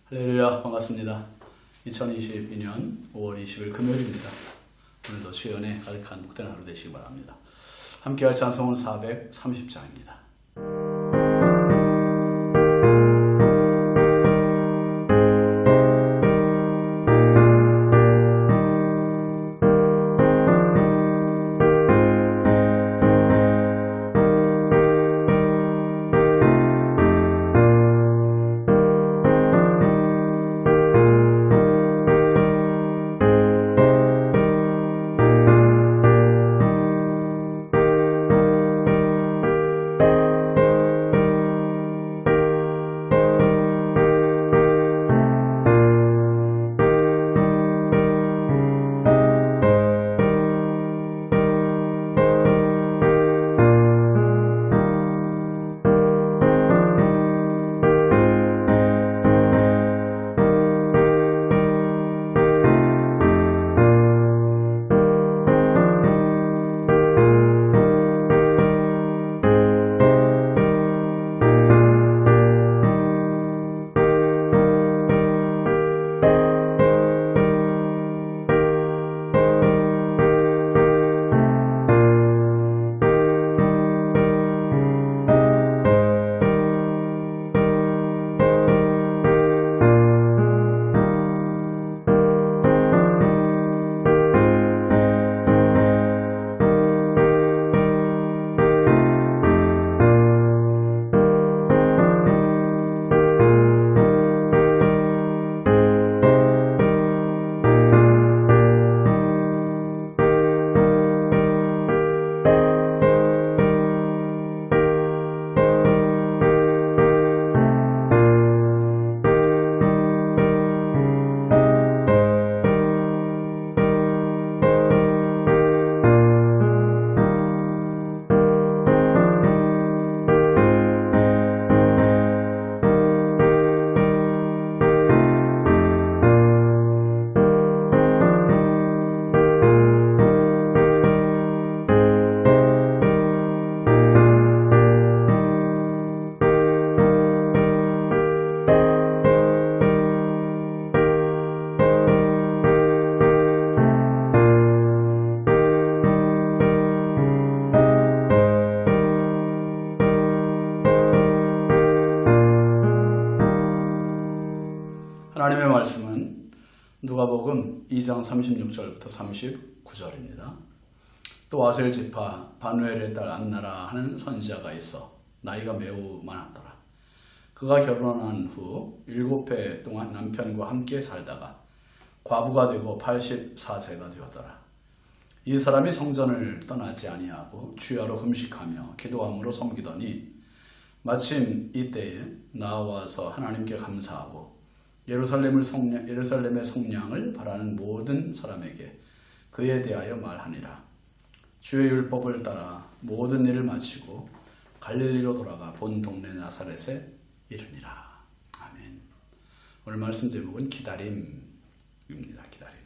할렐루야, 반갑습니다. 2022년 5월 20일 금요일입니다. 오늘도 주의 은혜 가득한 복된 하루 되시기 바랍니다. 함께할 찬송은 430장입니다. 하나님의 말씀은 누가복음 2장 36절부터 39절입니다. 또 아셀 지파 바누엘의 딸 안나라 하는 선지자가 있어 나이가 매우 많았더라. 그가 결혼한 후 7해 동안 남편과 함께 살다가 과부가 되고 84세가 되었더라. 이 사람이 성전을 떠나지 아니하고 주야로 금식하며 기도함으로 섬기더니 마침 이때에 나와서 하나님께 감사하고 예루살렘의 성량을 바라는 모든 사람에게 그에 대하여 말하니라. 주의 율법을 따라 모든 일을 마치고 갈릴리로 돌아가 본 동네 나사렛에 이르니라. 아멘. 오늘 말씀 제목은 기다림입니다. 기다림.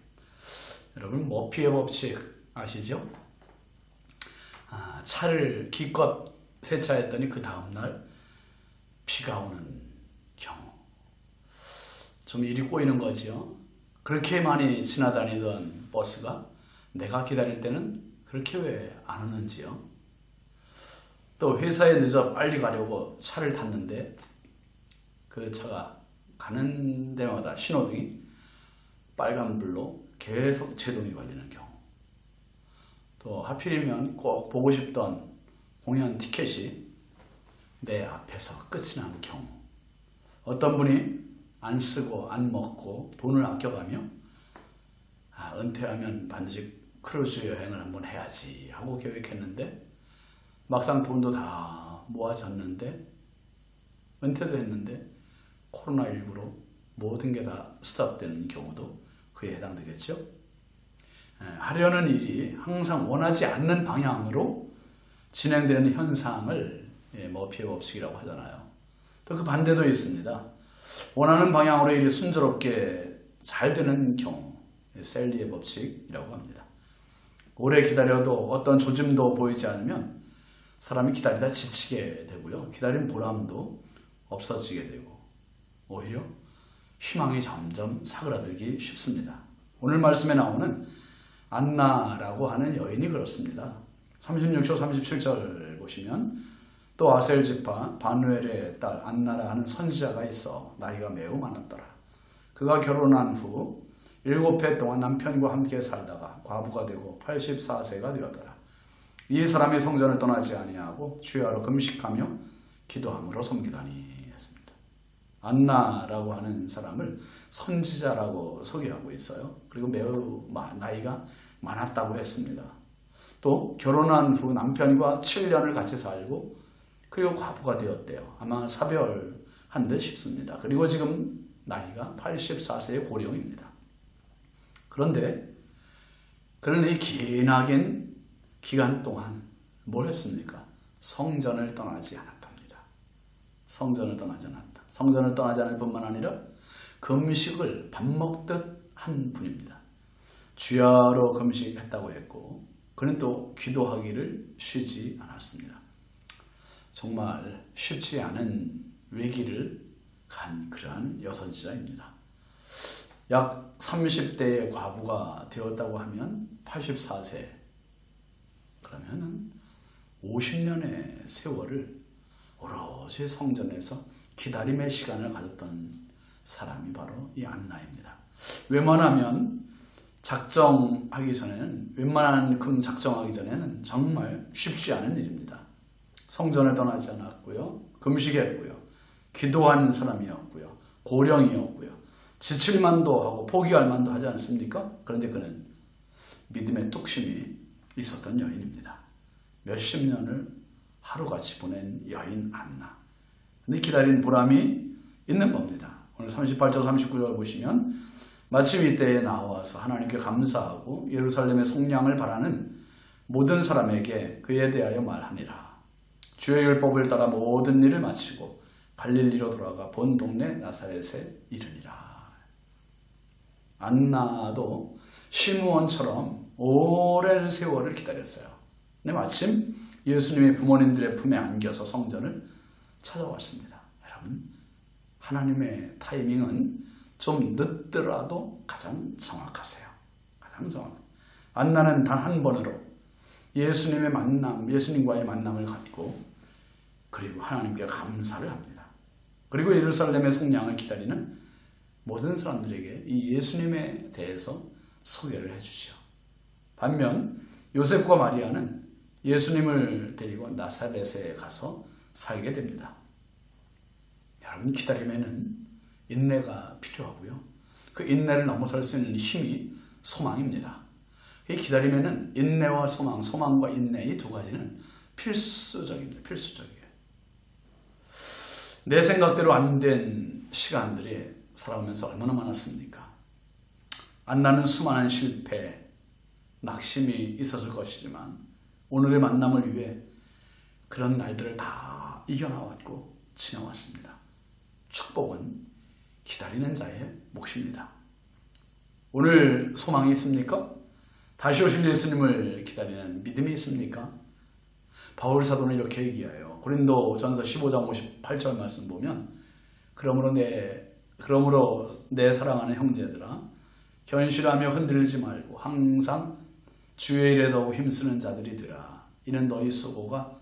여러분 머피의 법칙 아시죠? 차를 기껏 세차했더니 그 다음날 비가 오는 경우. 좀 일이 꼬이는 거죠. 그렇게 많이 지나다니던 버스가 내가 기다릴 때는 그렇게 왜 안 오는지요. 또 회사에 늦어 빨리 가려고 차를 탔는데 그 차가 가는 데마다 신호등이 빨간불로 계속 제동이 걸리는 경우. 또 하필이면 꼭 보고 싶던 공연 티켓이 내 앞에서 끝이 나는 경우. 어떤 분이 안 쓰고 안 먹고 돈을 아껴가며 은퇴하면 반드시 크루즈 여행을 한번 해야지 하고 계획했는데 막상 돈도 다 모아졌는데 은퇴도 했는데 코로나19로 모든 게 다 스톱되는 경우도 그에 해당되겠죠. 하려는 일이 항상 원하지 않는 방향으로 진행되는 현상을 머피의 법칙이라고 하잖아요. 또 그 반대도 있습니다. 원하는 방향으로 일이 순조롭게 잘 되는 경우, 셀리의 법칙이라고 합니다. 오래 기다려도 어떤 조짐도 보이지 않으면 사람이 기다리다 지치게 되고요. 기다린 보람도 없어지게 되고 오히려 희망이 점점 사그라들기 쉽습니다. 오늘 말씀에 나오는 안나라고 하는 여인이 그렇습니다. 36절 37절 보시면 또 아셀 지파 바누엘의 딸 안나라 하는 선지자가 있어 나이가 매우 많았더라. 그가 결혼한 후 7해 동안 남편과 함께 살다가 과부가 되고 84세가 되었더라. 이 사람이 성전을 떠나지 아니하고 주야로 금식하며 기도함으로 섬기다니 했습니다. 안나라고 하는 사람을 선지자라고 소개하고 있어요. 그리고 매우 나이가 많았다고 했습니다. 또 결혼한 후 남편과 7년을 같이 살고 그리고 과부가 되었대요. 아마 사별한 듯 싶습니다. 그리고 지금 나이가 84세의 고령입니다. 그런데 그는 이 기나긴 기간 동안 뭘 했습니까? 성전을 떠나지 않았답니다. 성전을 떠나지 않았다. 성전을 떠나지 않을 뿐만 아니라 금식을 밥 먹듯 한 분입니다. 주야로 금식했다고 했고 그는 또 기도하기를 쉬지 않았습니다. 정말 쉽지 않은 위기를 간 그러한 여선지자입니다. 약 30대의 과부가 되었다고 하면 84세 그러면 50년의 세월을 오롯이 성전에서 기다림의 시간을 가졌던 사람이 바로 이 안나입니다. 웬만한 작정하기 전에는 정말 쉽지 않은 일입니다. 성전을 떠나지 않았고요. 금식했고요. 기도한 사람이었고요. 고령이었고요. 지칠 만도 하고 포기할 만도 하지 않습니까? 그런데 그는 믿음의 뚝심이 있었던 여인입니다. 몇십 년을 하루같이 보낸 여인 안나. 근데 기다린 보람이 있는 겁니다. 오늘 38절 39절 보시면 마침 이때에 나와서 하나님께 감사하고 예루살렘의 속량을 바라는 모든 사람에게 그에 대하여 말하니라. 주의 율법을 따라 모든 일을 마치고 갈릴리로 돌아가 본 동네 나사렛에 이르니라. 안나도 시므온처럼 오랜 세월을 기다렸어요. 근데 마침 예수님의 부모님들의 품에 안겨서 성전을 찾아왔습니다. 여러분, 하나님의 타이밍은 좀 늦더라도 가장 정확하세요. 가장 정확해요. 안나는 단 한 번으로 예수님과의 만남을 갖고 그리고 하나님께 감사를 합니다. 그리고 예루살렘의 속량을 기다리는 모든 사람들에게 이 예수님에 대해서 소개를 해주죠. 반면 요셉과 마리아는 예수님을 데리고 나사렛에 가서 살게 됩니다. 여러분, 기다림에는 인내가 필요하고요. 그 인내를 넘어설 수 있는 힘이 소망입니다. 이 기다림에는 인내와 소망과 인내 이 두 가지는 필수적입니다. 필수적이에요. 내 생각대로 안 된 시간들이 살아오면서 얼마나 많았습니까? 안나는 수많은 실패, 낙심이 있었을 것이지만 오늘의 만남을 위해 그런 날들을 다 이겨나왔고 지나왔습니다. 축복은 기다리는 자의 몫입니다. 오늘 소망이 있습니까? 다시 오실 예수님을 기다리는 믿음이 있습니까? 바울 사도는 이렇게 얘기해요. 고린도전서 15장 58절 말씀 보면 그러므로 내 사랑하는 형제들아 견실하며 흔들리지 말고 항상 주의 일에 더욱 힘쓰는 자들이 되라. 이는 너희 수고가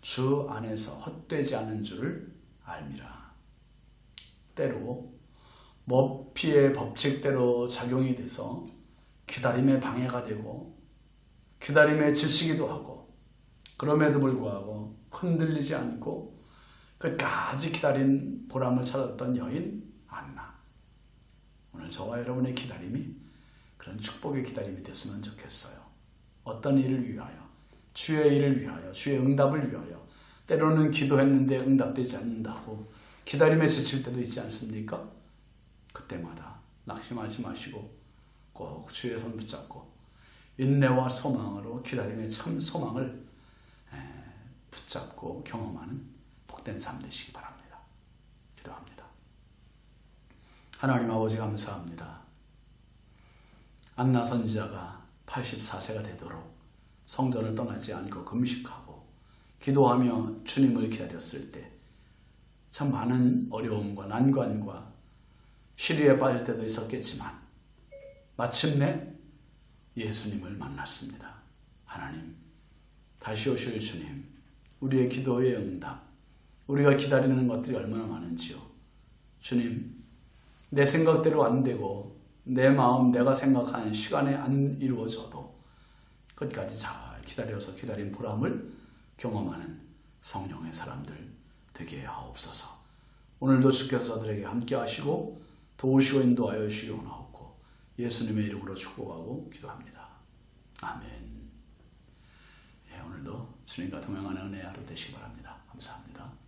주 안에서 헛되지 않은 줄을 알미라. 때로 머피의 법칙대로 작용이 돼서 기다림에 방해가 되고 기다림에 지치기도 하고 그럼에도 불구하고 흔들리지 않고 끝까지 기다린 보람을 찾았던 여인 안나. 오늘 저와 여러분의 기다림이 그런 축복의 기다림이 됐으면 좋겠어요. 어떤 일을 위하여? 주의 일을 위하여, 주의 응답을 위하여. 때로는 기도했는데 응답되지 않는다고 기다림에 지칠 때도 있지 않습니까? 그때마다 낙심하지 마시고 꼭 주의 손 붙잡고 인내와 소망으로 기다림의 참 소망을 붙잡고 경험하는 복된 삶 되시기 바랍니다. 기도합니다. 하나님 아버지 감사합니다. 안나 선지자가 84세가 되도록 성전을 떠나지 않고 금식하고 기도하며 주님을 기다렸을 때 참 많은 어려움과 난관과 시리에 빠질 때도 있었겠지만 마침내 예수님을 만났습니다. 하나님, 다시 오실 주님, 우리의 기도의 응답, 우리가 기다리는 것들이 얼마나 많은지요. 주님, 내 생각대로 안 되고 내 마음, 내가 생각한 시간에 안 이루어져도 끝까지 잘 기다려서 기다린 보람을 경험하는 성령의 사람들 되게 하옵소서. 오늘도 주께서 저들에게 함께 하시고 도우시고 인도하여 주시기 원하옵고 예수님의 이름으로 축복하고 기도합니다. 아멘. 오늘도 주님과 동행하는 은혜의 하루 되시기 바랍니다. 감사합니다.